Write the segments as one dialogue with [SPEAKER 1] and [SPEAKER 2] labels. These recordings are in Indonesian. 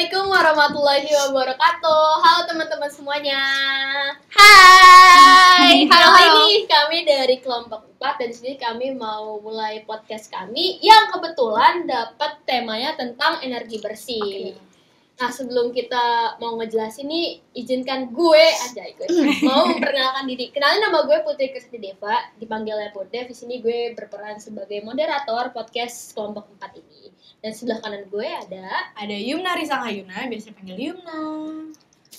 [SPEAKER 1] Assalamualaikum warahmatullahi wabarakatuh. Halo teman-teman semuanya. Hai. Halo ini kami dari kelompok 4 dan di sini kami mau mulai podcast kami yang kebetulan dapat temanya tentang energi bersih. Nah, sebelum kita mau ngejelasin nih, izinkan gue aja mau memperkenalkan diri. Kenalin, nama gue Putri Kristi Deva, dipanggilnya Pudev. Di sini gue berperan sebagai moderator podcast kelompok 4 ini. Dan sebelah kanan gue ada
[SPEAKER 2] Yumna Risangayuna, biasa dipanggil Yumna.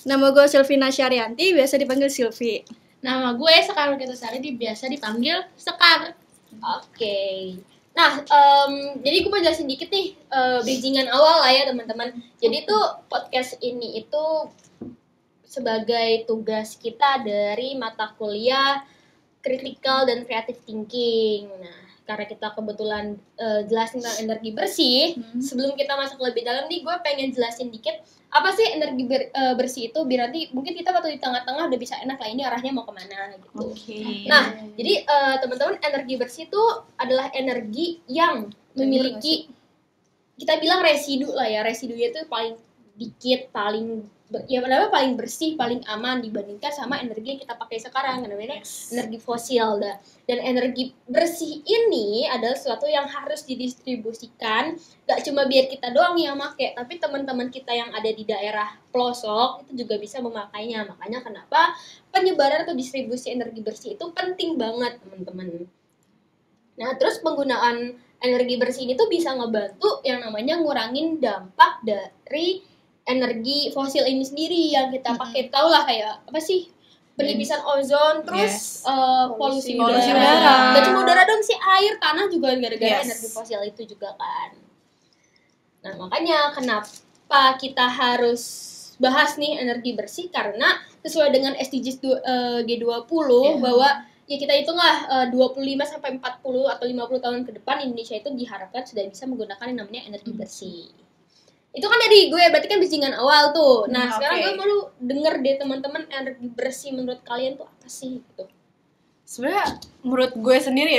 [SPEAKER 3] Nama gue Silvina Syarianti, biasa dipanggil Silvi.
[SPEAKER 4] Nama gue Sekar Ketusari, biasa dipanggil Sekar.
[SPEAKER 1] Oke. Nah, jadi gue mau jelasin dikit nih, bridgingan awal lah ya teman-teman. Jadi tuh podcast ini itu sebagai tugas kita dari mata kuliah Critical dan Creative Thinking. Nah, karena kita kebetulan jelasin tentang energi bersih, sebelum kita masuk lebih dalam nih, gue pengen jelasin dikit apa sih energi bersih itu, biar nanti mungkin kita waktu di tengah-tengah udah bisa enak lah ini arahnya mau kemana gitu. Nah, jadi teman-teman, energi bersih itu adalah energi yang memiliki, kita bilang residu lah ya, residunya itu paling dikit, paling paling bersih, paling aman dibandingkan sama energi yang kita pakai sekarang, namanya energi fosil. Dan energi bersih ini adalah sesuatu yang harus didistribusikan, gak cuma biar kita doang yang pakai, tapi teman-teman kita yang ada di daerah pelosok itu juga bisa memakainya. Makanya kenapa penyebaran atau distribusi energi bersih itu penting banget, teman-teman. Nah, terus penggunaan energi bersih ini tuh bisa ngebantu yang namanya ngurangin dampak dari energi fosil ini sendiri yang kita pakai. Tau lah kayak apa sih, penipisan ozon, terus polusi udara. Gak cuma udara dong sih, air, tanah juga gara-gara energi fosil itu juga kan. Nah, makanya kenapa kita harus bahas nih energi bersih, karena sesuai dengan SDGs G20 bahwa ya kita hitunglah 25 sampai 40 atau 50 tahun ke depan Indonesia itu diharapkan sudah bisa menggunakan yang namanya energi bersih. Itu kan dari gue, berarti kan bridgingan awal tuh. Nah, sekarang gue mau denger deh teman-teman, energi bersih menurut kalian tuh apa sih gitu.
[SPEAKER 2] Sebenarnya menurut gue sendiri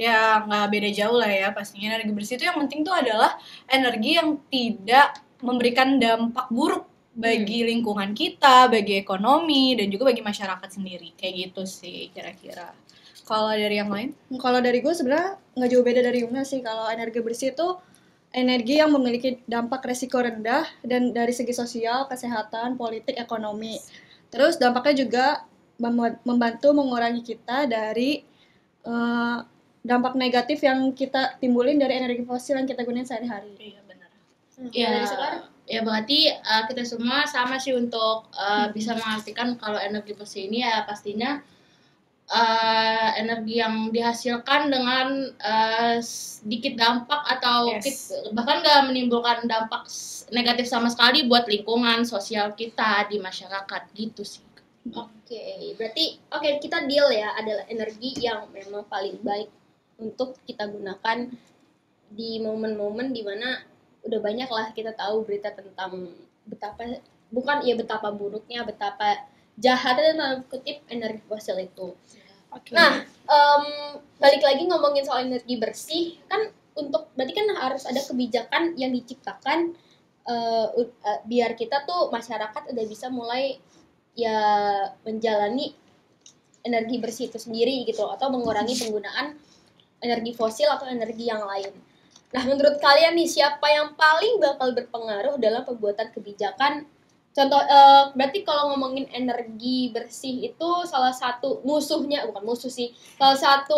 [SPEAKER 2] ya nggak beda jauh lah ya pastinya. Energi bersih itu yang penting tuh adalah energi yang tidak memberikan dampak buruk bagi lingkungan kita, bagi ekonomi, dan juga bagi masyarakat sendiri. Kayak gitu sih kira-kira. Kalau dari yang lain?
[SPEAKER 3] Kalau dari gue sebenarnya nggak jauh beda dari Yumna sih. Kalau energi bersih itu energi yang memiliki dampak resiko rendah dan dari segi sosial, kesehatan, politik, ekonomi. Terus dampaknya juga membantu mengurangi kita dari dampak negatif yang kita timbulin dari energi fosil yang kita gunain sehari-hari.
[SPEAKER 2] Iya, benar.
[SPEAKER 4] Ya berarti kita semua sama sih untuk bisa mengartikan kalau energi bersih ini ya pastinya energi yang dihasilkan dengan sedikit dampak atau bahkan gak menimbulkan dampak negatif sama sekali buat lingkungan sosial kita di masyarakat gitu sih.
[SPEAKER 1] Oke, berarti kita deal ya, adalah energi yang memang paling baik untuk kita gunakan di momen-momen dimana udah banyak lah kita tahu berita tentang betapa buruknya, betapa jahatnya dalam kutip energi fosil itu. Nah, balik lagi ngomongin soal energi bersih, kan berarti kan harus ada kebijakan yang diciptakan biar kita tuh masyarakat udah bisa mulai ya menjalani energi bersih itu sendiri gitu, atau mengurangi penggunaan energi fosil atau energi yang lain. Nah, menurut kalian nih, siapa yang paling bakal berpengaruh dalam pembuatan kebijakan? Contoh, berarti kalau ngomongin energi bersih itu salah satu salah satu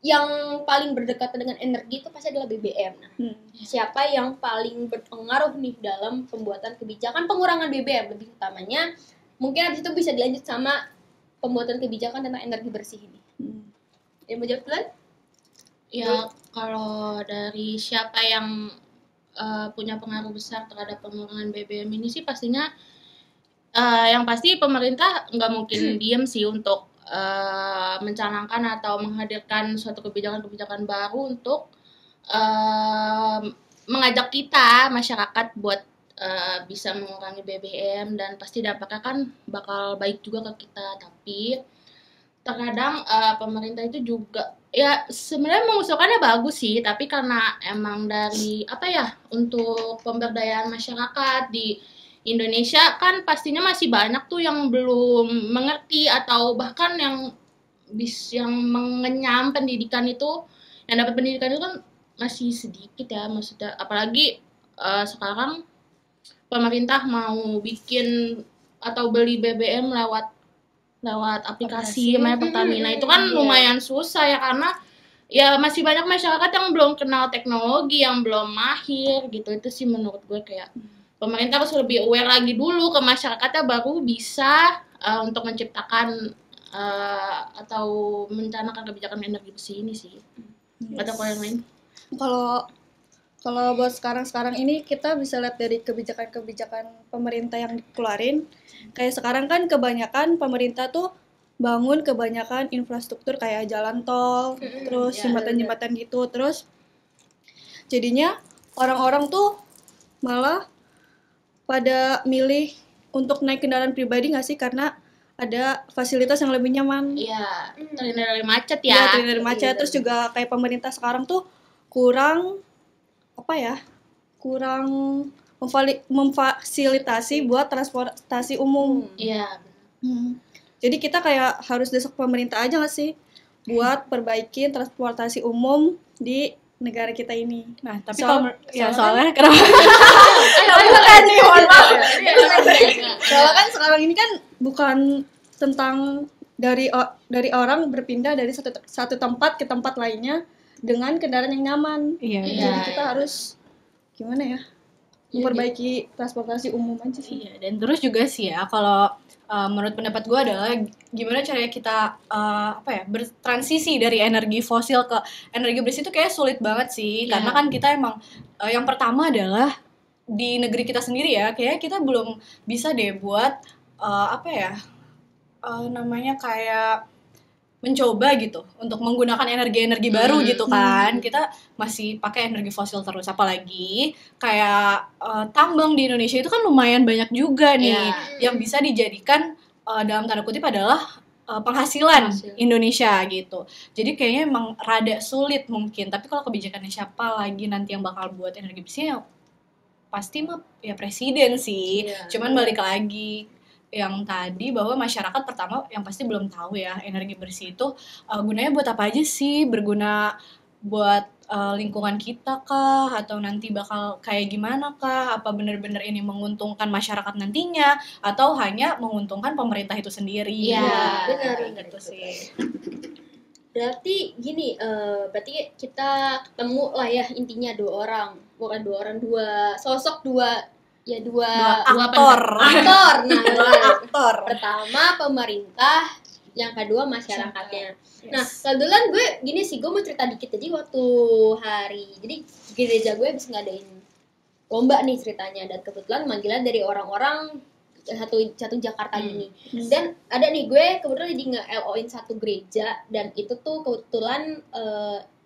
[SPEAKER 1] yang paling berdekatan dengan energi itu pasti adalah BBM. Nah, siapa yang paling berpengaruh nih dalam pembuatan kebijakan pengurangan BBM lebih utamanya? Mungkin habis itu bisa dilanjut sama pembuatan kebijakan tentang energi bersih ini. Yang mau jawab duluan?
[SPEAKER 4] Ya, kalau dari siapa yang punya pengaruh besar terhadap pengurangan BBM ini sih pastinya yang pasti pemerintah nggak mungkin diem sih untuk mencanangkan atau menghadirkan suatu kebijakan-kebijakan baru untuk mengajak kita masyarakat buat bisa mengurangi BBM, dan pasti dampaknya kan bakal baik juga ke kita. Tapi terkadang pemerintah itu juga Ya sebenarnya mengusulkannya bagus sih, tapi karena emang dari apa ya, untuk pemberdayaan masyarakat di Indonesia kan pastinya masih banyak tuh yang belum mengerti atau bahkan yang mengenyam pendidikan itu, yang dapat pendidikan itu kan masih sedikit ya, maksudnya apalagi sekarang pemerintah mau bikin atau beli BBM lewat aplikasi My Pertamina. Itu kan lumayan susah ya, karena ya masih banyak masyarakat yang belum kenal teknologi, yang belum mahir gitu. Itu sih menurut gue kayak pemerintah harus lebih aware lagi dulu ke masyarakatnya, baru bisa untuk menciptakan atau mencanangkan kebijakan energi bersih ini sih. Atau kalau yang lain?
[SPEAKER 3] Kalau buat sekarang ini kita bisa lihat dari kebijakan pemerintah yang dikeluarin. Kayak sekarang kan kebanyakan pemerintah tuh bangun kebanyakan infrastruktur kayak jalan tol, terus jembatan-jembatan gitu. Terus jadinya orang-orang tuh malah pada milih untuk naik kendaraan pribadi nggak sih, karena ada fasilitas yang lebih nyaman.
[SPEAKER 4] Iya, terhindar dari macet
[SPEAKER 3] Ya,
[SPEAKER 4] ya.
[SPEAKER 3] terhindar dari macet. Terus juga kayak pemerintah sekarang tuh kurang memfasilitasi buat transportasi umum.
[SPEAKER 4] Iya.
[SPEAKER 3] Jadi kita kayak harus desak pemerintah aja nggak sih buat perbaikin transportasi umum di negara kita ini.
[SPEAKER 2] Nah, tapi
[SPEAKER 3] soalnya
[SPEAKER 2] kenapa?
[SPEAKER 3] Soalnya kan sekarang ini kan bukan tentang dari orang berpindah dari satu tempat ke tempat lainnya dengan kendaraan yang nyaman.
[SPEAKER 2] Iya.
[SPEAKER 3] Jadi kita harus gimana ya? Memperbaiki transportasi umum aja sih.
[SPEAKER 2] Iya, dan terus juga sih ya, kalau menurut pendapat gue adalah gimana caranya kita bertransisi dari energi fosil ke energi bersih itu kayak sulit banget sih. Karena kan kita emang yang pertama adalah di negeri kita sendiri ya, kayak kita belum bisa deh buat kayak mencoba gitu untuk menggunakan energi-energi baru gitu kan. Kita masih pakai energi fosil terus, apalagi kayak tambang di Indonesia itu kan lumayan banyak juga nih yang bisa dijadikan dalam tanda kutip adalah penghasilan Indonesia gitu. Jadi kayaknya emang rada sulit mungkin, tapi kalau kebijakannya siapa lagi nanti yang bakal buat energi bersih ya pasti mah ya presiden sih. Cuman balik lagi yang tadi bahwa masyarakat pertama yang pasti belum tahu ya energi bersih itu gunanya buat apa aja sih, berguna buat lingkungan kita kah, atau nanti bakal kayak gimana kah, apa benar-benar ini menguntungkan masyarakat nantinya atau hanya menguntungkan pemerintah itu sendiri.
[SPEAKER 1] Iya, benar
[SPEAKER 2] gitu sih.
[SPEAKER 1] Berarti gini, berarti kita ketemu lah ya intinya dua sosok, dua
[SPEAKER 2] aktor.
[SPEAKER 1] Aktor. Pertama pemerintah, yang kedua masyarakatnya. Nah, kebetulan gue gini sih, gue mau cerita dikit. Jadi waktu jadi gereja gue habis ngadain lomba nih ceritanya, dan kebetulan manggilan dari orang-orang satu Jakarta gini. Dan ada nih gue kebetulan jadi nge-LO-in satu gereja, dan itu tuh kebetulan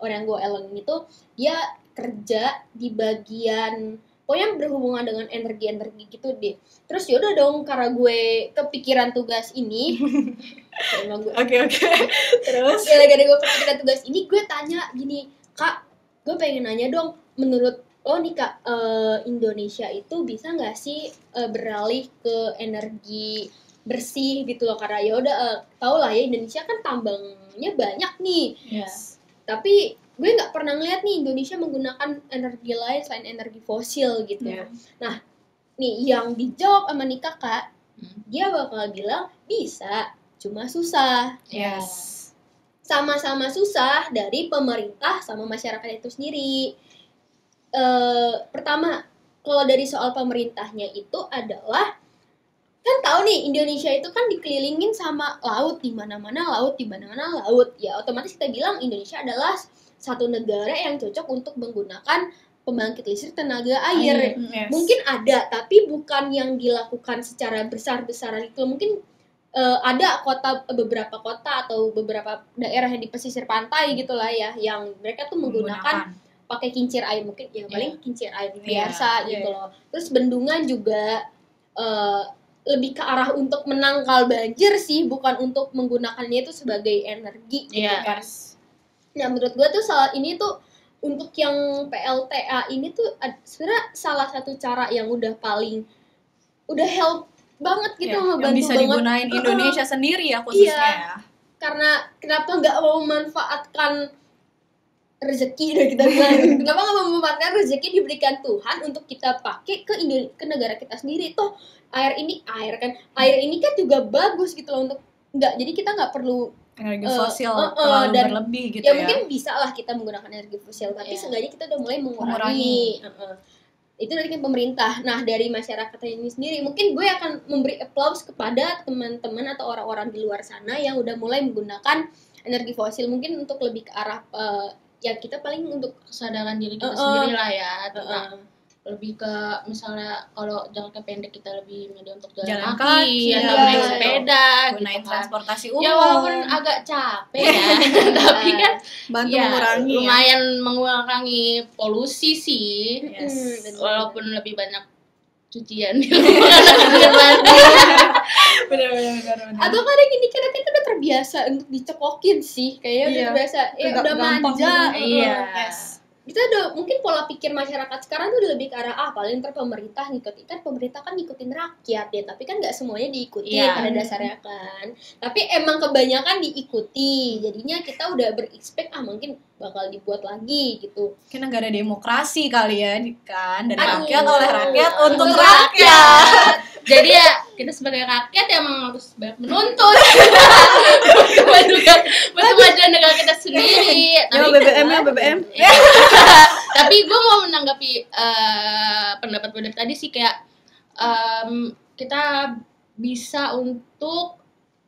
[SPEAKER 1] orang yang gue LO-in itu dia kerja di bagian pokoknya berhubungan dengan energi gitu deh. Terus yaudah dong, karena gue kepikiran tugas ini.
[SPEAKER 2] Oke. Terus
[SPEAKER 1] gara-gara gue kepikiran tugas ini, gue tanya gini, Kak, gue pengen nanya dong, menurut lo nih Kak, Indonesia itu bisa nggak sih beralih ke energi bersih gitu loh? Karena yaudah tau lah ya, Indonesia kan tambangnya banyak nih. Tapi gue nggak pernah ngeliat nih Indonesia menggunakan energi lain selain energi fosil gitu. Nah, nih yang dijawab sama nih kakak, dia bakal bilang bisa, cuma susah. Sama-sama susah dari pemerintah sama masyarakat itu sendiri. Pertama, kalau dari soal pemerintahnya itu adalah, kan tahu nih Indonesia itu kan dikelilingin sama laut, di mana-mana laut. Ya otomatis kita bilang Indonesia adalah satu negara yang cocok untuk menggunakan pembangkit listrik tenaga air. Mungkin ada, tapi bukan yang dilakukan secara besar-besaran itu. Mungkin ada beberapa kota atau beberapa daerah yang di pesisir pantai gitulah ya, yang mereka tuh menggunakan pakai kincir air, mungkin ya paling kincir air biasa gitu loh. Terus bendungan juga lebih ke arah untuk menangkal banjir sih, bukan untuk menggunakannya itu sebagai energi gitu kan. Nah menurut gue tuh ini tuh untuk yang PLTA ini tuh sebenarnya salah satu cara yang udah help banget gitu, ngebantu
[SPEAKER 2] yang bisa
[SPEAKER 1] banget.
[SPEAKER 2] digunain Indonesia sendiri ya khususnya ya.
[SPEAKER 1] Karena kenapa nggak mau memanfaatkan rezeki udah kita bilang, kenapa nggak mau memanfaatkan rezeki diberikan Tuhan untuk kita pakai ke negara kita sendiri. Toh air ini kan juga bagus gitu loh, untuk jadi kita nggak perlu
[SPEAKER 2] energi fosil terlalu berlebih gitu ya.
[SPEAKER 1] Mungkin bisa lah kita menggunakan energi fosil, tapi seenggaknya kita udah mulai mengurangi. Itu dari kan pemerintah. Nah dari masyarakat ini sendiri, mungkin gue akan memberi applause kepada teman-teman atau orang-orang di luar sana yang udah mulai menggunakan energi fosil, mungkin untuk lebih ke arah ya kita paling untuk
[SPEAKER 4] kesadaran diri kita sendiri lah ya, tentang lebih ke misalnya kalau jaraknya pendek kita lebih milih untuk jalan kaki atau naik sepeda,
[SPEAKER 2] gunain
[SPEAKER 4] gitu
[SPEAKER 2] transportasi umum.
[SPEAKER 4] Ya walaupun agak capek ya, tapi kan
[SPEAKER 3] bantu
[SPEAKER 4] ya,
[SPEAKER 3] mengurangi
[SPEAKER 4] lumayan mengurangi polusi sih.
[SPEAKER 2] Yes.
[SPEAKER 4] Walaupun lebih banyak cucian di rumah.
[SPEAKER 2] Benar.
[SPEAKER 1] Atau kadang ini karena kita udah terbiasa untuk dicekokin sih, kayaknya udah terbiasa, udah manja.
[SPEAKER 4] Iya.
[SPEAKER 2] Yes.
[SPEAKER 1] Kita udah mungkin pola pikir masyarakat sekarang tuh udah lebih ke arah paling ntar pemerintah ngikutin, kan pemerintah kan ngikutin rakyat ya, tapi kan nggak semuanya diikuti pada dasarnya kan, tapi emang kebanyakan diikuti, jadinya kita udah berekspek mungkin bakal dibuat lagi gitu.
[SPEAKER 2] Mungkin negara demokrasi kali ya kan, dari
[SPEAKER 1] Aduh.
[SPEAKER 2] rakyat oleh rakyat untuk
[SPEAKER 1] Untuk
[SPEAKER 2] rakyat.
[SPEAKER 4] Jadi ya kita sebagai rakyat emang harus banyak menuntut untuk kemajuan negara kita sendiri.
[SPEAKER 3] BBM.
[SPEAKER 4] Tapi gue mau menanggapi pendapat gue tadi sih, kayak kita bisa untuk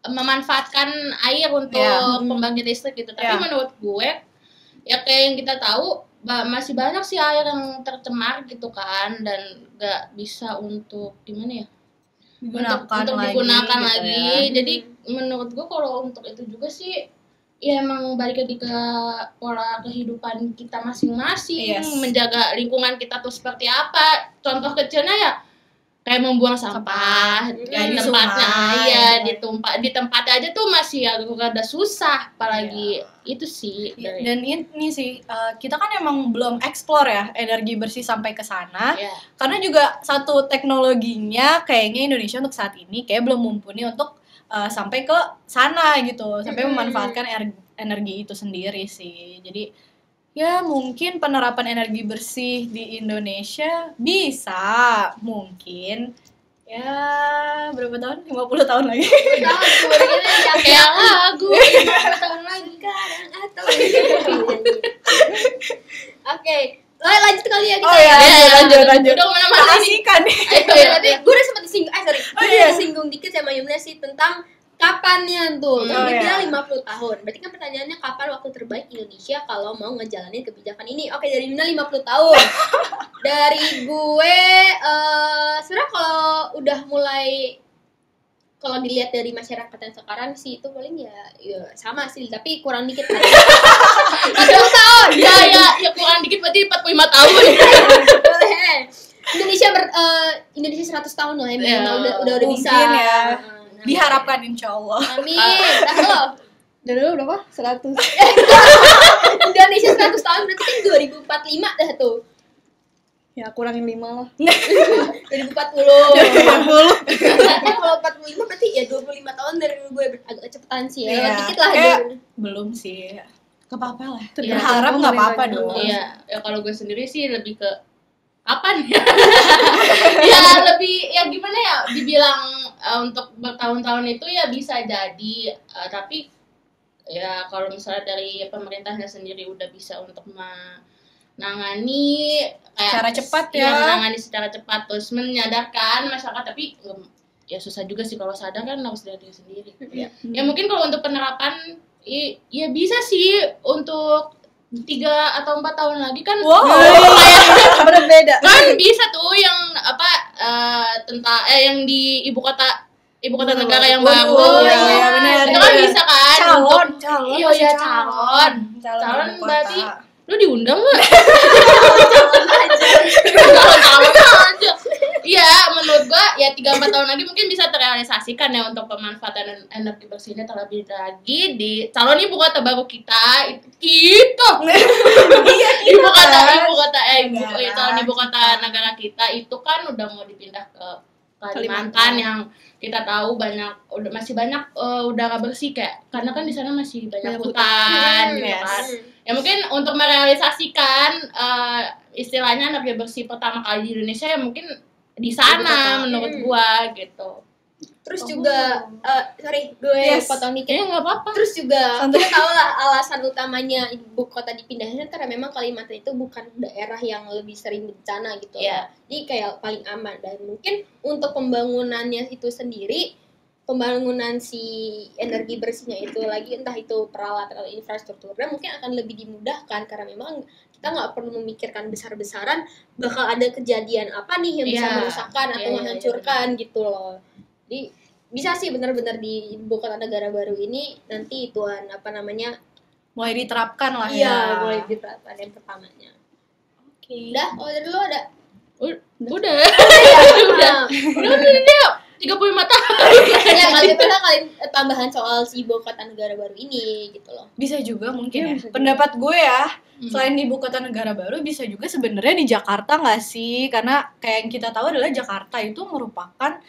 [SPEAKER 4] memanfaatkan air untuk pembangkit listrik gitu. Tapi menurut gue ya kayak yang kita tahu masih banyak sih air yang tercemar gitu kan, dan gak bisa untuk gimana ya, untuk digunakan lagi. Jadi menurut gue kalau untuk itu juga sih ya emang balik lagi ke pola kehidupan kita masing-masing. Menjaga lingkungan kita tuh seperti apa. Contoh kecilnya ya kayak membuang sampah di tempatnya, di tempatnya aja tuh masih agak rada susah, apalagi itu sih.
[SPEAKER 2] Dan ini sih kita kan emang belum explore ya energi bersih sampai ke sana, karena juga satu teknologinya kayaknya Indonesia untuk saat ini kayak belum mumpuni untuk sampai ke sana gitu, sampai memanfaatkan energi itu sendiri sih. Jadi ya mungkin penerapan energi bersih di Indonesia bisa mungkin ya berapa tahun? 50 tahun lagi.
[SPEAKER 4] Kayak lagu
[SPEAKER 1] 50 tahun lagi sekarang atau Oke, lanjut kali ya kita.
[SPEAKER 2] Lanjut.
[SPEAKER 4] Udah mana-mana nih.
[SPEAKER 2] Kan nih.
[SPEAKER 1] Gue udah sempat disinggung dikit sama Yumna sih tentang kapannya tuh. Dia bilang 50 tahun. Berarti kan pertanyaannya kapan waktu terbaik Indonesia kalau mau ngejalanin kebijakan ini. Oke, dari Yumna 50 tahun. Dari gue sebenarnya kalau udah mulai, kalau dilihat dari masyarakat yang sekarang sih itu paling ya sama sih, tapi kurang dikit kan. 40 tahun.
[SPEAKER 4] Ya kurang dikit berarti 45 tahun.
[SPEAKER 1] Indonesia 100 tahun lah ya, udah bisa.
[SPEAKER 2] Ya. Diharapkan insya Allah.
[SPEAKER 1] Amin. Dah lo.
[SPEAKER 3] Dari dulu berapa? 100.
[SPEAKER 1] Indonesia 100 tahun berarti kan 2045 dah tuh.
[SPEAKER 3] Ya kurangin 5 lah.
[SPEAKER 1] 2040. Kalau 45 berarti ya 25 tahun dari gue, agak cepetan sih ya. Dikit lah.
[SPEAKER 2] Belum sih. Gak apa-apa lah.
[SPEAKER 1] Ya,
[SPEAKER 2] berharap gak apa-apa dong.
[SPEAKER 4] Iya, ya kalau gue sendiri sih lebih ke kapan ya? Ya lebih ya gimana ya, dibilang untuk bertahun-tahun itu ya bisa jadi, tapi ya kalau misalnya dari pemerintahnya sendiri udah bisa untuk menangani
[SPEAKER 2] secara cepat
[SPEAKER 4] menangani secara cepat, terus menyadarkan masyarakat, tapi ya susah juga sih kalau sadar kan harus dari diri sendiri. Ya mungkin kalau untuk penerapan ya bisa sih untuk 3 atau 4 tahun lagi kan.
[SPEAKER 3] Berbeda.
[SPEAKER 4] Kan bisa tuh yang tentang yang di ibu kota negara yang baru.
[SPEAKER 2] Iya benar.
[SPEAKER 4] Itu kan bisa kan.
[SPEAKER 2] Calon.
[SPEAKER 4] Iya calon berarti lu diundang nggak? Calon aja. Iya, menurut gua ya 3-4 tahun lagi mungkin bisa terrealisasikan ya untuk pemanfaatan energi bersihnya terlebih lagi di calon ibu kota baru kita itu.
[SPEAKER 2] Iya,
[SPEAKER 4] ibu kota
[SPEAKER 2] Negara
[SPEAKER 4] calon ibu kota negara kita itu kan udah mau dipindah ke Kalimantan yang kita tahu masih banyak udara bersih kayak karena kan di sana masih banyak hutan gitu kan. Ya mungkin untuk merealisasikan istilahnya energi bersih pertama kali di Indonesia ya mungkin di sana menurut gua gitu.
[SPEAKER 1] Terus juga sorry gue potong dikit.
[SPEAKER 4] Nggak apa-apa.
[SPEAKER 1] Terus juga kita tahu lah alasan utamanya ibu kota dipindahin karena memang Kalimantan itu bukan daerah yang lebih sering bencana gitu ya. Jadi kayak paling aman dan mungkin untuk pembangunannya itu sendiri pembangunan si energi bersihnya itu lagi entah itu peralatan atau infrastrukturnya mungkin akan lebih dimudahkan karena memang kita nggak perlu memikirkan besar-besaran bakal ada kejadian apa nih yang bisa merusakkan atau menghancurkan gitu loh. Jadi bisa sih benar-benar di ibu kota negara baru ini nanti ituan
[SPEAKER 2] mulai diterapkan lah
[SPEAKER 1] Iya, mulai diterapkan yang pertamanya.
[SPEAKER 2] Oke.
[SPEAKER 1] Udah, dari dulu ada.
[SPEAKER 4] Udah. Udah 35 tahun.
[SPEAKER 1] Ya kali tambahan soal si ibu kota negara baru ini gitu loh.
[SPEAKER 2] Bisa juga mungkin ya. Pendapat gue ya, selain di ibu kota negara baru bisa juga sebenarnya di Jakarta nggak sih? Karena kayak yang kita tahu adalah Jakarta itu merupakan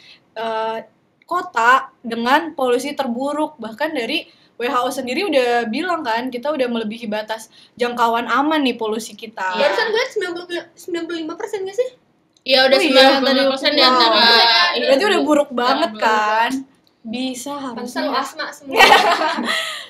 [SPEAKER 2] kota dengan polusi terburuk. Bahkan dari WHO sendiri udah bilang kan kita udah melebihi batas jangkauan aman nih polusi kita.
[SPEAKER 1] Barusan gue 95% nggak sih?
[SPEAKER 4] Iya udah 95% di antara.
[SPEAKER 2] Berarti udah buruk banget kan? Bisa harusnya.
[SPEAKER 1] Asma semua.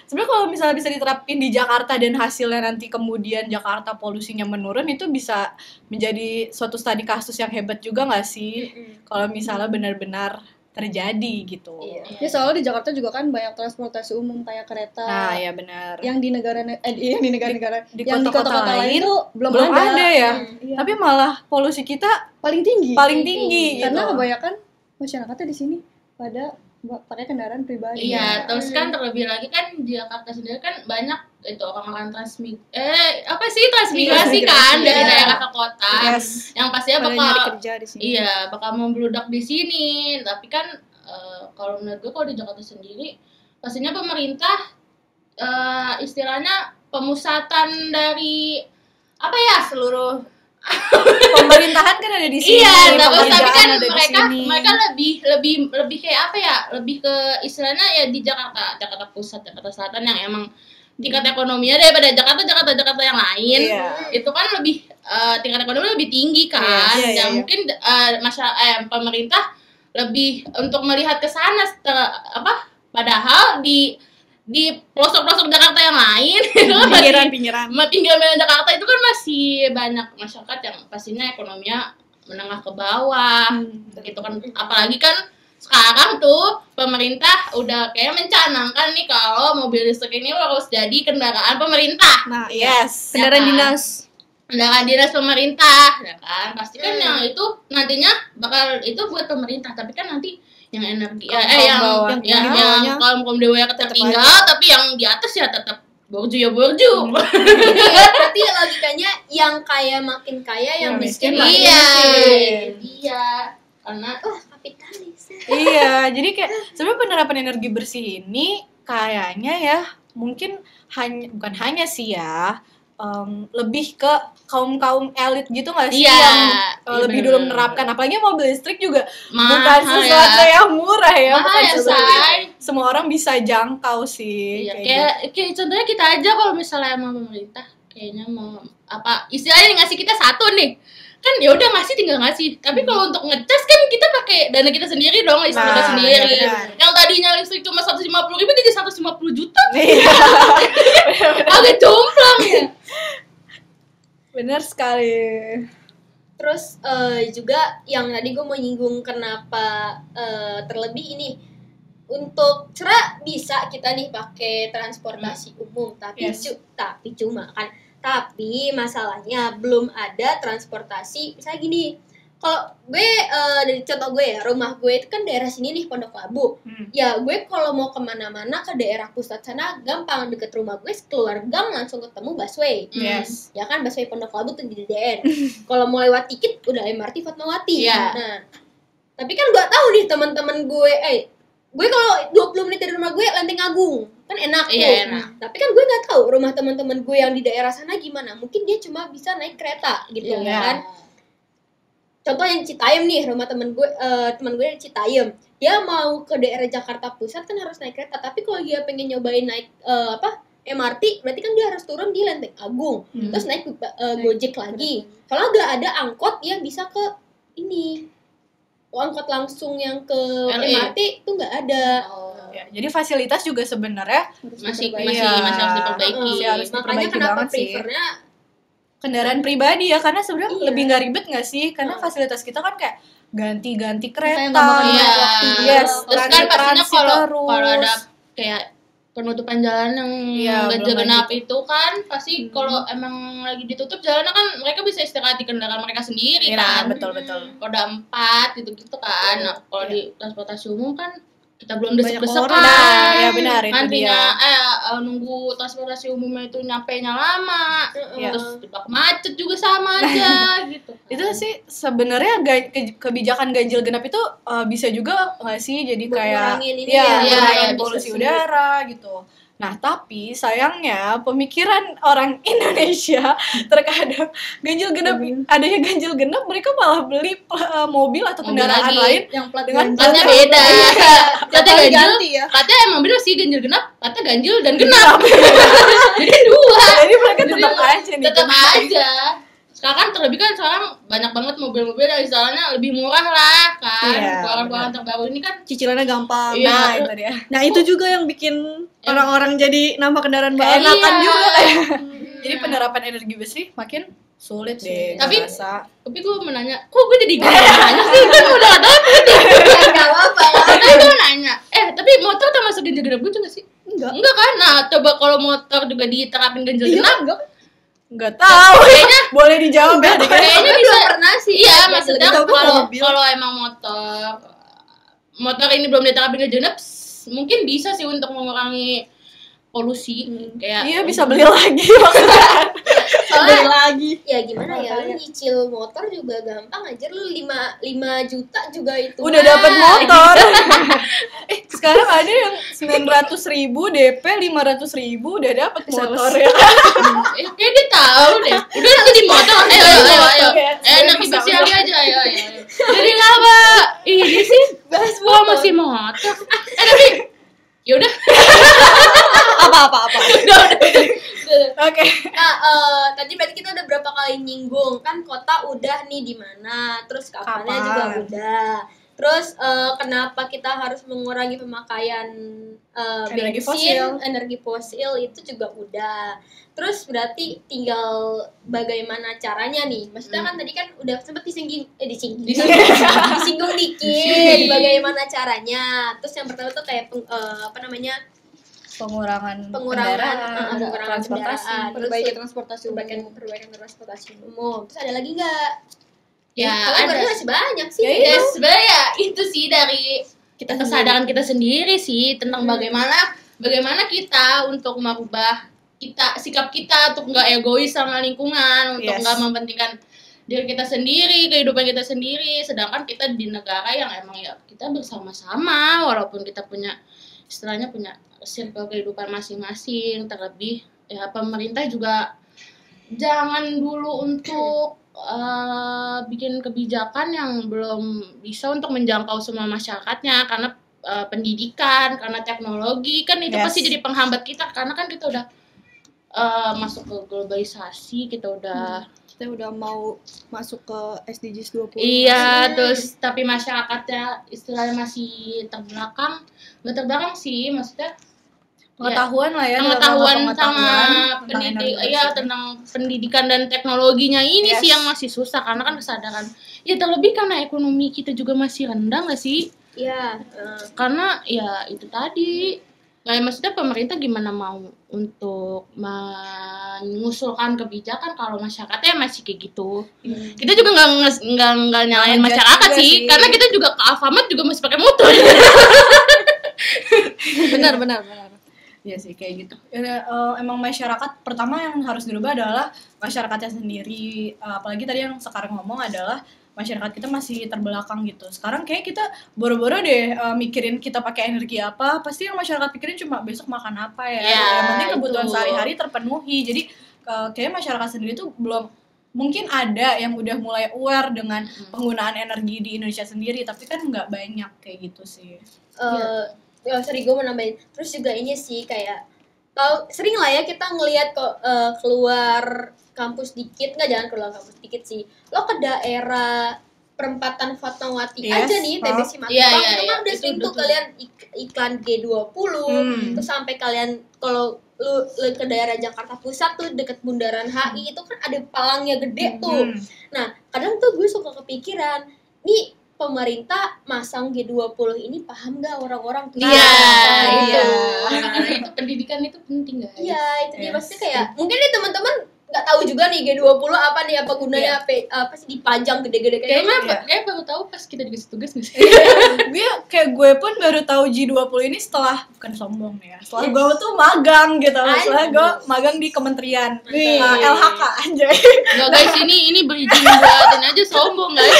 [SPEAKER 2] Sebenarnya kalau misalnya bisa diterapin di Jakarta dan hasilnya nanti kemudian Jakarta polusinya menurun itu bisa menjadi suatu studi kasus yang hebat juga nggak sih? Kalau misalnya benar-benar terjadi gitu.
[SPEAKER 3] Ya soalnya di Jakarta juga kan banyak transportasi umum kayak kereta.
[SPEAKER 2] Nah, ya benar.
[SPEAKER 3] Yang di negara-negara
[SPEAKER 2] di
[SPEAKER 3] yang di kota-kota lain tuh belum
[SPEAKER 2] ada ya.
[SPEAKER 3] Iya.
[SPEAKER 2] Tapi malah polusi kita
[SPEAKER 3] paling tinggi
[SPEAKER 2] gitu.
[SPEAKER 3] Karena kebanyakan masyarakatnya di sini pada pakai kendaraan pribadi.
[SPEAKER 4] Iya, terus kan terlebih lagi kan di Jakarta sendiri kan banyak itu orang-orang transmigrasi kan dari daerah ke kota. Yang pastinya bakal
[SPEAKER 3] kerja di sini.
[SPEAKER 4] Iya, bakal membludak di sini. Tapi kan kalau menurut gue kalau di Jakarta sendiri pastinya pemerintah istilahnya pemusatan dari seluruh
[SPEAKER 2] pemerintahan kan ada di sini.
[SPEAKER 4] Iya, tapi kan mereka lebih kayak lebih ke istilahnya ya di Jakarta Pusat, Jakarta Selatan yang emang tingkat ekonominya daripada Jakarta yang lain. Itu kan lebih tingkat ekonomi lebih tinggi kan. Mungkin pemerintah lebih untuk melihat ke sana padahal di pelosok-pelosok Jakarta yang lain
[SPEAKER 2] pinggiran
[SPEAKER 4] Jakarta itu kan masih banyak masyarakat yang pastinya ekonominya menengah ke bawah gitu kan. Apalagi kan sekarang tuh pemerintah udah kayak mencanangkan nih kalau mobil listrik ini harus jadi kendaraan pemerintah.
[SPEAKER 2] Nah,
[SPEAKER 3] kendaraan dinas.
[SPEAKER 4] Kendaraan dinas pemerintah, ya kan? Pasti kan yang itu nantinya bakal itu buat pemerintah, tapi kan nanti yang energi yang kaum dewa tertinggal tapi yang di atas ya tetap borju.
[SPEAKER 1] Berarti logikanya yang kaya makin kaya, yang miskin makin miskin. Iya. Karena kapitalis.
[SPEAKER 2] Iya, jadi kayak sebenarnya penerapan energi bersih ini kayaknya ya mungkin bukan hanya sih ya. Lebih ke kaum elit gitu nggak sih yang lebih dulu menerapkan, apalagi mobil listrik juga bukan sesuatu yang murah ya, semua orang bisa jangkau sih.
[SPEAKER 4] Kayak contohnya kita aja kalau misalnya sama pemerintah kayaknya mau istilahnya ngasih kita satu nih kan ya udah tinggal ngasih, tapi kalau untuk ngecas kan kita pakai dana kita sendiri dong, listrik kita sendiri. Yang tadinya listrik cuma 150.000 jadi 150 juta. Agak jomplang ya.
[SPEAKER 2] Benar sekali.
[SPEAKER 1] Terus juga yang tadi gue mau nyinggung kenapa terlebih ini untuk bisa kita nih pakai transportasi umum tapi cuma kan. Tapi masalahnya belum ada transportasi misalnya gini kalau gue dari contoh gue ya, rumah gue itu kan daerah sini nih Pondok Labu. Ya gue kalau mau kemana-mana ke daerah pusat sana gampang, deket rumah gue keluar gang langsung ketemu busway.
[SPEAKER 2] Yes.
[SPEAKER 1] Ya kan busway Pondok Labu tuh di DDN. Kalau mau lewat dikit udah MRT Fatmawati.
[SPEAKER 4] Iya.
[SPEAKER 1] Nah, tapi kan gue tahu nih teman-teman gue, gue kalau 20 menit dari rumah gue Lenteng Agung kan enak tuh.
[SPEAKER 4] Iya, enak.
[SPEAKER 1] Tapi kan gue nggak tahu rumah teman-teman gue yang di daerah sana gimana. Mungkin dia cuma bisa naik kereta gitu
[SPEAKER 4] Iya.
[SPEAKER 1] ya kan. Contoh yang Citayam nih, rumah teman gue yang Citayam. Dia mau ke daerah Jakarta Pusat kan harus naik kereta. Tapi kalau dia pengen nyobain naik MRT, berarti kan dia harus turun di Lenteng Agung, terus naik Gojek lagi. Kalau nggak ada angkot yang bisa ke ini, angkot langsung yang ke
[SPEAKER 4] LA.
[SPEAKER 1] MRT itu nggak ada.
[SPEAKER 2] Ya, jadi fasilitas juga sebenarnya
[SPEAKER 4] Masih
[SPEAKER 2] Iya.
[SPEAKER 4] harus diperbaiki.
[SPEAKER 2] Masih harus
[SPEAKER 1] Makanya
[SPEAKER 2] diperbaiki
[SPEAKER 1] kenapa
[SPEAKER 2] banget sih.
[SPEAKER 1] prefernya
[SPEAKER 2] kendaraan pribadi ya, karena sebenarnya
[SPEAKER 1] Iya.
[SPEAKER 2] lebih nggak ribet nggak sih? Karena fasilitas kita kan kayak ganti-ganti
[SPEAKER 3] Kayak
[SPEAKER 2] kereta.
[SPEAKER 3] nggak makan
[SPEAKER 4] Iya.
[SPEAKER 3] waktu.
[SPEAKER 2] Yes.
[SPEAKER 4] Terus kan pastinya
[SPEAKER 2] transit
[SPEAKER 4] kalau
[SPEAKER 2] terus.
[SPEAKER 4] ada kayak penutupan jalan yang
[SPEAKER 2] Iya,
[SPEAKER 4] ganjil
[SPEAKER 2] belum
[SPEAKER 4] genap
[SPEAKER 2] lagi
[SPEAKER 4] itu kan pasti kalau emang lagi ditutup jalannya kan mereka bisa istirahat di kendaraan mereka sendiri
[SPEAKER 2] Iya,
[SPEAKER 4] kan.
[SPEAKER 2] betul.
[SPEAKER 4] Roda 4 gitu kan. Nah, kalau di transportasi umum kan kita belum
[SPEAKER 3] Banyak
[SPEAKER 4] desek-desek
[SPEAKER 3] orang.
[SPEAKER 4] kan.
[SPEAKER 2] Nah, ya benar itu
[SPEAKER 4] Nantinya
[SPEAKER 2] dia.
[SPEAKER 4] nunggu transportasi umumnya itu nyampe-nya lama.
[SPEAKER 2] Iya.
[SPEAKER 4] Terus jebak macet juga sama aja gitu.
[SPEAKER 2] Itu sih sebenarnya kebijakan ganjil genap itu bisa juga nggak sih, jadi
[SPEAKER 1] Buat
[SPEAKER 2] kayak
[SPEAKER 1] ngurangin ini
[SPEAKER 2] ya,
[SPEAKER 1] ya.
[SPEAKER 2] ngurangin
[SPEAKER 4] Iya, bisa
[SPEAKER 2] polusi
[SPEAKER 4] sih.
[SPEAKER 2] udara gitu. Nah, tapi sayangnya pemikiran orang Indonesia terkadang adanya ganjil genap, mereka malah beli mobil atau
[SPEAKER 4] Mobil
[SPEAKER 2] kendaraan
[SPEAKER 4] lagi.
[SPEAKER 2] lain
[SPEAKER 3] Yang plat
[SPEAKER 2] dengan
[SPEAKER 3] ganjil.
[SPEAKER 4] Platnya beda. Platnya
[SPEAKER 3] Kali
[SPEAKER 4] ganjil.
[SPEAKER 3] ganti ya.
[SPEAKER 4] Platnya emang bener sih ganjil genap, platnya ganjil dan genap. Jadi dua.
[SPEAKER 2] jadi mereka tetap aja nih.
[SPEAKER 4] Tetap aja. Sekarang terlebih kan sekarang banyak banget mobil-mobil yang istilahnya lebih murah lah kan.
[SPEAKER 2] Iya,
[SPEAKER 4] Keluaran-keluaran terbaru ini kan
[SPEAKER 3] Cicilannya gampang.
[SPEAKER 4] Iya.
[SPEAKER 2] Nah, itu dia.
[SPEAKER 3] Nah, itu juga yang bikin orang-orang jadi nambah kendaraan baru.
[SPEAKER 2] Enakan
[SPEAKER 4] Iya.
[SPEAKER 2] juga. Jadi penerapan energi bersih makin sulit deh.
[SPEAKER 4] Tapi-
[SPEAKER 2] ngerasa.
[SPEAKER 4] tapi gue mau nanya, kok gue jadi nanya sih? Kan udah ada
[SPEAKER 1] nggak apa-apa.
[SPEAKER 4] tapi gue mau nanya, tapi motor termasuk ganjil genap gitu nggak sih? Enggak kan? Nah, coba kalau motor juga diterapin ganjil
[SPEAKER 3] Iya,
[SPEAKER 4] genap,
[SPEAKER 3] enggak.
[SPEAKER 2] Nggak tahu.
[SPEAKER 4] Kayaknya
[SPEAKER 2] Boleh dijawab ya.
[SPEAKER 4] kayaknya
[SPEAKER 1] Gue
[SPEAKER 4] bisa.
[SPEAKER 1] belum pernah sih.
[SPEAKER 4] Iya,
[SPEAKER 1] ganjil
[SPEAKER 4] maksudnya
[SPEAKER 1] genap.
[SPEAKER 3] Gue
[SPEAKER 4] kalau
[SPEAKER 3] mobil.
[SPEAKER 4] kalau emang motor ini belum diterapin ganjil genap, mungkin bisa sih untuk mengurangi polusi kayak
[SPEAKER 2] Iya, bisa beli lagi maksudnya.
[SPEAKER 3] Beli lagi.
[SPEAKER 1] Ya gimana ya, lu nyicil motor juga gampang aja, lu 5 juta juga itu.
[SPEAKER 2] Udah dapat motor. Sekarang ada yang 900.000 DP, 500.000 udah dapat motor ya.
[SPEAKER 4] kayak dia tahu deh. Udah jadi motor. Ayo.
[SPEAKER 2] Oke,
[SPEAKER 4] Energi
[SPEAKER 2] bisa,
[SPEAKER 4] bersih aja ayo. Jadi ngapa? Ini sih gua masih motor. Tapi yaudah.
[SPEAKER 3] Apa.
[SPEAKER 4] Udah.
[SPEAKER 2] Oke.
[SPEAKER 1] Nah, tadi berarti kita udah berapa kali nyinggung kan kota udah nih di mana, terus kapannya
[SPEAKER 2] Kapan?
[SPEAKER 1] juga udah. Terus kenapa kita harus mengurangi pemakaian
[SPEAKER 2] Energi
[SPEAKER 1] bensin, energi fosil itu juga udah. Terus berarti tinggal bagaimana caranya nih. Maksudnya kan tadi kan udah sempat disinggung dikit bagaimana caranya. Terus yang pertama tuh kayak
[SPEAKER 2] Pengurangan
[SPEAKER 1] pengurangan
[SPEAKER 2] transportasi.
[SPEAKER 1] kendaraan.
[SPEAKER 3] Perbaiki transportasi umum.
[SPEAKER 1] perbaikan transportasi umum. Terus ada lagi nggak?
[SPEAKER 4] Ya,
[SPEAKER 1] Kalau
[SPEAKER 4] ada.
[SPEAKER 1] berarti masih banyak sih.
[SPEAKER 4] Ya sebenarnya itu sih dari
[SPEAKER 1] Kita
[SPEAKER 4] kesadaran kita sendiri sih tentang bagaimana kita untuk merubah sikap kita untuk nggak egois sama lingkungan, untuk
[SPEAKER 2] Yes.
[SPEAKER 4] nggak mementingkan diri kita sendiri, kehidupan kita sendiri, sedangkan kita di negara yang emang ya kita bersama-sama, walaupun kita punya circle kehidupan masing-masing. Terlebih ya pemerintah juga jangan dulu untuk bikin kebijakan yang belum bisa untuk menjangkau semua masyarakatnya, karena pendidikan, karena teknologi kan itu
[SPEAKER 2] Yes.
[SPEAKER 4] pasti jadi penghambat kita, karena kan kita udah masuk ke globalisasi, kita udah
[SPEAKER 3] Kita udah mau masuk ke SDGs 20.
[SPEAKER 4] iya, terus tapi masyarakatnya istilahnya masih terbelakang, nggak terbelakang sih, maksudnya
[SPEAKER 2] Pengetahuan lah ya.
[SPEAKER 4] pengetahuan sama
[SPEAKER 2] tentang
[SPEAKER 4] pendidik,
[SPEAKER 2] energi
[SPEAKER 4] ya
[SPEAKER 2] bersih.
[SPEAKER 4] tentang pendidikan dan teknologinya ini
[SPEAKER 2] Yes.
[SPEAKER 4] sih yang masih susah, karena kan kesadaran ya terlebih karena ekonomi kita juga masih rendah nggak sih,
[SPEAKER 1] Iya.
[SPEAKER 4] karena ya itu tadi Nah, maksudnya pemerintah gimana mau untuk mengusulkan kebijakan kalau masyarakatnya masih kayak gitu. Kita juga nggak nyalain
[SPEAKER 2] Ngejudge
[SPEAKER 4] masyarakat
[SPEAKER 2] juga
[SPEAKER 4] sih,
[SPEAKER 2] sih.
[SPEAKER 4] karena kita juga ke Alfamart juga masih pakai motor.
[SPEAKER 3] benar.
[SPEAKER 2] Iya sih kayak gitu. Ya, emang masyarakat pertama yang harus dirubah adalah masyarakatnya sendiri. Apalagi tadi yang sekarang ngomong adalah masyarakat kita masih terbelakang gitu. Sekarang kayak kita boro-boro deh mikirin kita pakai energi apa. Pasti yang masyarakat pikirin cuma besok makan apa ya.
[SPEAKER 4] Ya,
[SPEAKER 2] Yang penting kebutuhan
[SPEAKER 4] itu.
[SPEAKER 2] sehari-hari terpenuhi. Jadi kayak masyarakat sendiri tuh belum, mungkin ada yang udah mulai aware dengan penggunaan energi di Indonesia sendiri, tapi kan nggak banyak kayak gitu sih.
[SPEAKER 1] Sorry gue mau nambahin. Terus juga ini sih kayak sering lah ya kita ngelihat kok keluar kampus dikit, nggak jangan keluar kampus dikit sih. Lo ke daerah perempatan Fatmawati aja nih, TB Simatupang,
[SPEAKER 4] Iya,
[SPEAKER 1] itu kan udah
[SPEAKER 4] itu
[SPEAKER 1] sering tuh
[SPEAKER 4] betul.
[SPEAKER 1] kalian iklan G20, terus sampai kalian kalau lu ke daerah Jakarta Pusat tuh deket Bundaran HI itu kan ada palangnya gede tuh. Nah, kadang tuh gue suka kepikiran, nih pemerintah masang G20 ini paham gak orang-orang tuh?
[SPEAKER 4] Iya,
[SPEAKER 1] itu.
[SPEAKER 4] Karena itu pendidikan itu penting guys.
[SPEAKER 1] Iya, itu dia pasti kayak mungkin nih teman-teman nggak tahu juga nih G20 apa nih, apa gunanya, apa sih dipajang gede-gede kayak
[SPEAKER 4] Kayaknya
[SPEAKER 1] gitu.
[SPEAKER 4] kayak baru tahu pas kita dikasih tugas nggak sih?
[SPEAKER 2] Gue pun baru tahu G20 ini setelah, bukan sombong ya, setelah gue tuh magang gitu, setelah gue magang di kementerian LHK aja.
[SPEAKER 4] Nggak guys, ini berizin buatin aja sombong guys.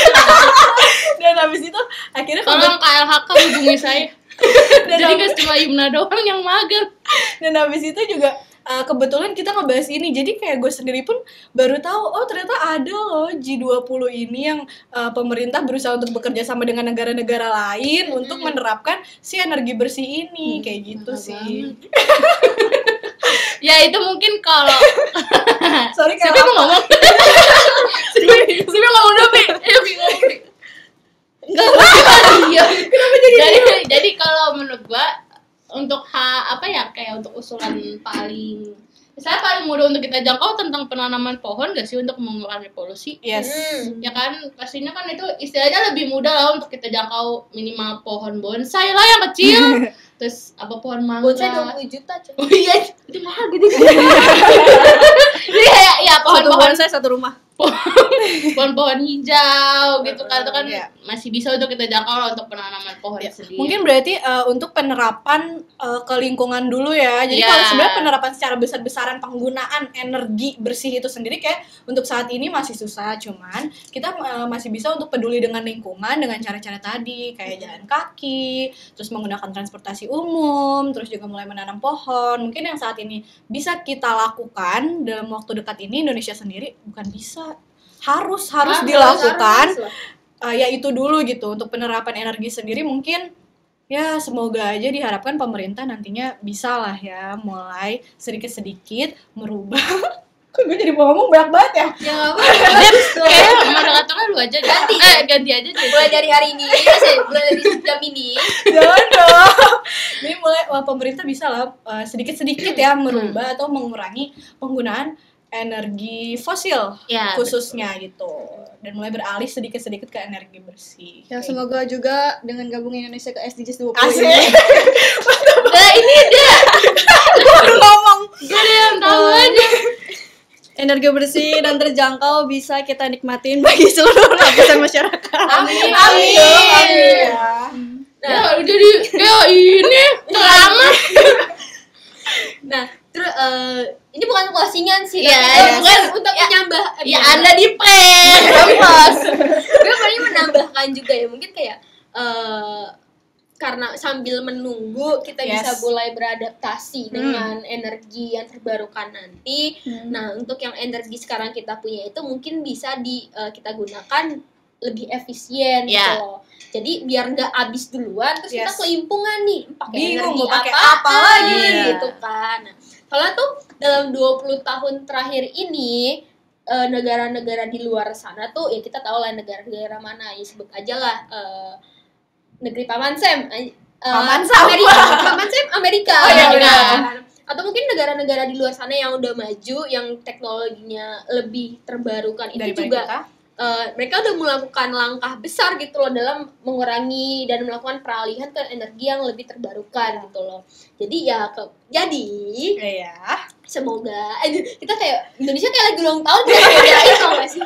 [SPEAKER 2] Dan habis itu akhirnya
[SPEAKER 4] Tolong KLHK hubungi saya. Jadi nggak cuma Yumna doang yang magang.
[SPEAKER 2] dan habis itu juga kebetulan kita ngebahas ini, jadi kayak gue sendiri pun baru tahu, oh ternyata ada loh G20 ini yang pemerintah berusaha untuk bekerja sama dengan negara-negara lain untuk menerapkan si energi bersih ini, kayak gitu sih.
[SPEAKER 4] Ya itu mungkin kalau
[SPEAKER 2] Sorry
[SPEAKER 4] siapa
[SPEAKER 2] kalau
[SPEAKER 4] yang mau ngomong? Siapa yang ngomong dulu, Pi? Ayo, Pi, ngomong, Pi. Iya. Jadi kalau menurut gua untuk kayak untuk usulan paling misalnya paling mudah untuk kita jangkau tentang penanaman pohon gak sih untuk mengurangi polusi?
[SPEAKER 2] yes.
[SPEAKER 4] Ya kan pastinya kan itu istilahnya lebih mudah lah untuk kita jangkau, minimal pohon bonsai lah yang kecil. Terus apa pohon mangga?
[SPEAKER 1] Bonsai 20 juta cuy.
[SPEAKER 4] Oh iya, itu mahal gitu. Iya, ya pohon-pohon
[SPEAKER 3] satu rumah.
[SPEAKER 4] pohon-pohon hijau gitu kan, itu kan
[SPEAKER 2] Iya.
[SPEAKER 4] masih bisa untuk kita jangkau lah untuk penanaman pohon sendiri.
[SPEAKER 2] Mungkin berarti untuk penerapan ke lingkungan dulu ya. Jadi
[SPEAKER 4] Iya.
[SPEAKER 2] kalau sebenarnya penerapan secara besar-besaran penggunaan energi bersih itu sendiri kayak untuk saat ini masih susah, cuman kita masih bisa untuk peduli dengan lingkungan dengan cara-cara tadi kayak jalan kaki, terus menggunakan transportasi umum, terus juga mulai menanam pohon. Mungkin yang saat ini bisa kita lakukan dalam waktu dekat ini Indonesia sendiri bukan bisa, harus dilakukan. Ya itu dulu gitu untuk penerapan energi sendiri. Mungkin ya semoga aja diharapkan pemerintah nantinya bisa lah ya mulai sedikit-sedikit merubah. Kok gue jadi mau ngomong banyak banget ya?
[SPEAKER 1] Ya apa?
[SPEAKER 4] Kayak moderatornya lu aja ganti aja deh.
[SPEAKER 1] Mulai dari hari ini, mulai dari jam ini.
[SPEAKER 2] Jangan dong. Jadi mulai pemerintah bisa lah sedikit-sedikit ya merubah atau mengurangi penggunaan energi fosil
[SPEAKER 4] Ya,
[SPEAKER 2] khususnya gitu, dan mulai beralih sedikit-sedikit ke energi bersih.
[SPEAKER 3] Ya
[SPEAKER 2] Kayak
[SPEAKER 3] semoga juga dengan gabung Indonesia ke SDGs 20
[SPEAKER 2] Asik.
[SPEAKER 3] ini
[SPEAKER 4] nah ini dia.
[SPEAKER 2] ngomong.
[SPEAKER 4] Gak ada yang tahu aja.
[SPEAKER 3] energi bersih dan terjangkau bisa kita nikmatin bagi seluruh lapisan masyarakat.
[SPEAKER 4] Amin.
[SPEAKER 2] Ya.
[SPEAKER 4] Nah, jadi kayak ini selamat.
[SPEAKER 1] Nah, terus ini bukan closingan sih,
[SPEAKER 4] Iya,
[SPEAKER 1] tapi
[SPEAKER 4] bukan.
[SPEAKER 1] untuk menambah.
[SPEAKER 4] Ya Anda di prank, Bos.
[SPEAKER 1] Gue paling menambahkan juga ya, mungkin kayak karena sambil menunggu kita
[SPEAKER 2] Yes.
[SPEAKER 1] bisa mulai beradaptasi dengan energi yang terbarukan nanti. Nah, untuk yang energi sekarang kita punya itu mungkin bisa kita gunakan lebih efisien
[SPEAKER 4] Ya.
[SPEAKER 1] gitu loh. Jadi biar nggak habis duluan terus kita
[SPEAKER 2] Yes.
[SPEAKER 1] kelimpungan nih pakai
[SPEAKER 2] Bingung
[SPEAKER 1] energi
[SPEAKER 2] mau pakai
[SPEAKER 1] apaan,
[SPEAKER 2] apa lagi.
[SPEAKER 1] gitu kan. Nah, soalnya tuh dalam 20 tahun terakhir ini negara-negara di luar sana tuh ya kita tahu lah negara-negara mana, ya sebut aja lah negeri Paman Sam,
[SPEAKER 2] Paman Sam.
[SPEAKER 1] Amerika,
[SPEAKER 2] Oh, iya,
[SPEAKER 1] gitu
[SPEAKER 2] benar.
[SPEAKER 1] kan. Atau mungkin negara-negara di luar sana yang udah maju, yang teknologinya lebih terbarukan itu
[SPEAKER 2] Daripada
[SPEAKER 1] juga
[SPEAKER 2] kita.
[SPEAKER 1] mereka udah melakukan langkah besar gitu loh dalam mengurangi dan melakukan peralihan ke energi yang lebih terbarukan gitu loh. Jadi
[SPEAKER 2] Iya.
[SPEAKER 1] semoga kita kayak Indonesia kayak lagi ulang tahun kayak tau gak sih?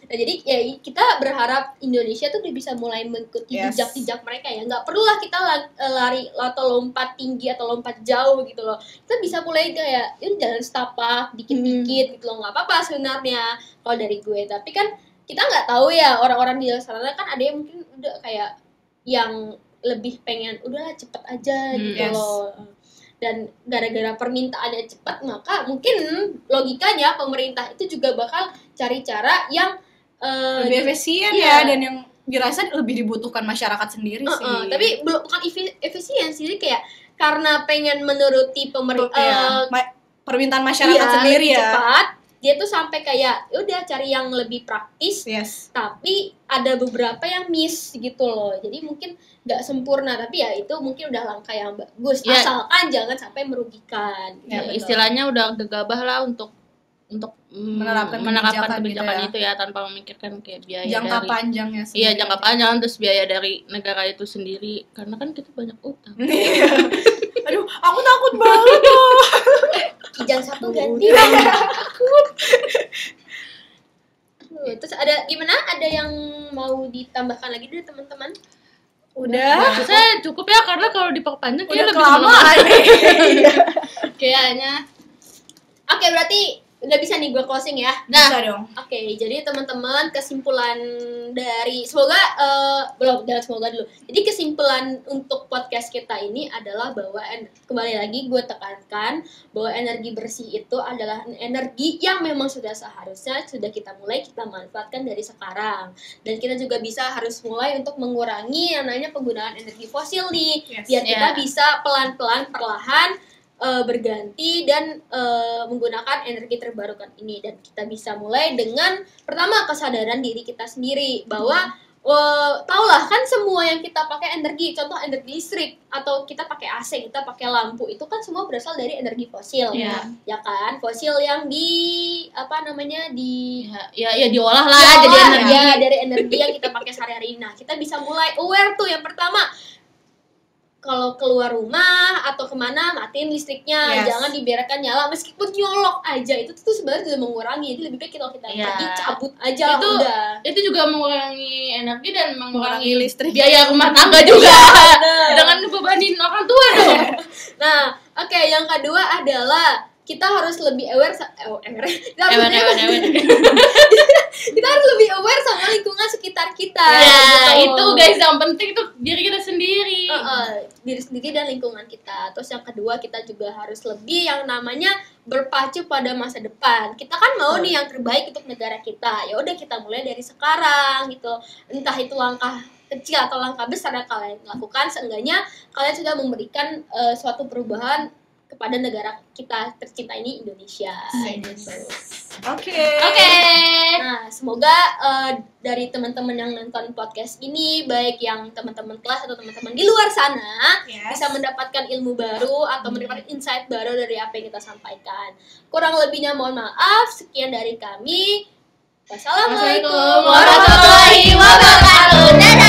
[SPEAKER 1] Nah, jadi ya kita berharap Indonesia tuh bisa mulai mengikuti jejak-jejak mereka ya. Nggak perlulah kita lari atau lompat tinggi atau lompat jauh gitu loh. Kita bisa mulai kayak jalan setapak dikit-dikit gitu loh. Nggak apa-apa sebenarnya kalau dari gue. Tapi kan kita nggak tahu ya orang-orang di luar sana kan ada yang mungkin udah kayak yang lebih pengen udah cepet aja gitu loh. Dan gara-gara permintaannya cepat maka mungkin logikanya pemerintah itu juga bakal cari cara yang
[SPEAKER 2] lebih efisien ya, dan yang dirasa lebih dibutuhkan masyarakat sendiri sih.
[SPEAKER 1] Tapi bukan efisien sih, kayak karena pengen menuruti
[SPEAKER 2] permintaan masyarakat sendiri ya.
[SPEAKER 1] Cepat, dia tuh sampai kayak udah cari yang lebih praktis. Tapi ada beberapa yang miss gitu loh. Jadi mungkin nggak sempurna, tapi ya itu mungkin udah langkah yang bagus. Asalkan jangan sampai merugikan.
[SPEAKER 4] Ya, istilahnya udah gegabah lah untuk menerapkan kebijakan gitu itu ya, tanpa memikirkan kayak biaya
[SPEAKER 2] jangka panjangnya sendiri.
[SPEAKER 4] Iya, jangka panjang, terus biaya dari negara itu sendiri, karena kan kita banyak utang.
[SPEAKER 2] Aduh, aku takut banget loh.
[SPEAKER 1] Kijang satu ganti. Takut. Terus ada gimana? Ada yang mau ditambahkan lagi dari teman-teman?
[SPEAKER 2] Udah.
[SPEAKER 4] Saya cukup ya, karena kalau diperpanjang
[SPEAKER 2] udah
[SPEAKER 4] lebih
[SPEAKER 2] kelamaan.
[SPEAKER 4] Kayaknya.
[SPEAKER 1] Oke, berarti udah bisa nih gue closing ya.
[SPEAKER 2] Nah, bisa dong.
[SPEAKER 1] Oke, jadi teman-teman kesimpulan dari jangan semoga dulu. Jadi kesimpulan untuk podcast kita ini adalah bahwa kembali lagi gue tekankan bahwa energi bersih itu adalah energi yang memang sudah seharusnya sudah kita manfaatkan dari sekarang. Dan kita juga harus mulai untuk mengurangi yang namanya penggunaan energi fosil nih, biar kita bisa pelan-pelan perlahan berganti dan menggunakan energi terbarukan ini. Dan kita bisa mulai dengan pertama kesadaran diri kita sendiri bahwa taulah kan semua yang kita pakai energi, contoh energi listrik atau kita pakai AC, kita pakai lampu, itu kan semua berasal dari energi fosil ya kan, fosil yang
[SPEAKER 4] diolah lah jadi energi
[SPEAKER 1] dari energi yang kita pakai sehari-hari. Nah, kita bisa mulai aware tuh yang pertama, kalau keluar rumah atau kemana matiin listriknya, jangan dibiarkan nyala meskipun nyolok aja, itu tuh sebenarnya sudah mengurangi. Jadi lebih baik kalau kita pergi cabut aja
[SPEAKER 4] itu juga mengurangi energi dan mengurangi
[SPEAKER 2] listrik,
[SPEAKER 4] biaya rumah tangga juga dengan ngebebanin orang tua dong.
[SPEAKER 1] Nah, oke, yang kedua adalah kita harus lebih aware kita harus lebih aware sama lingkungan sekitar kita.
[SPEAKER 4] Itu guys, yang penting itu diri kita sendiri.
[SPEAKER 1] Diri sendiri dan lingkungan kita. Terus yang kedua, kita juga harus lebih yang namanya berpacu pada masa depan. Kita kan mau nih yang terbaik untuk negara kita. Ya udah, kita mulai dari sekarang gitu. Entah itu langkah kecil atau langkah besar yang kalian lakukan, seenggaknya kalian sudah memberikan suatu perubahan kepada negara kita tercinta ini, Indonesia.
[SPEAKER 2] Oke.
[SPEAKER 1] Nah, semoga dari teman-teman yang nonton podcast ini, baik yang teman-teman kelas atau teman-teman di luar sana, bisa mendapatkan ilmu baru atau mendapatkan insight baru dari apa yang kita sampaikan. Kurang lebihnya mohon maaf. Sekian dari kami. Wassalamualaikum warahmatullahi wabarakatuh. Dadah.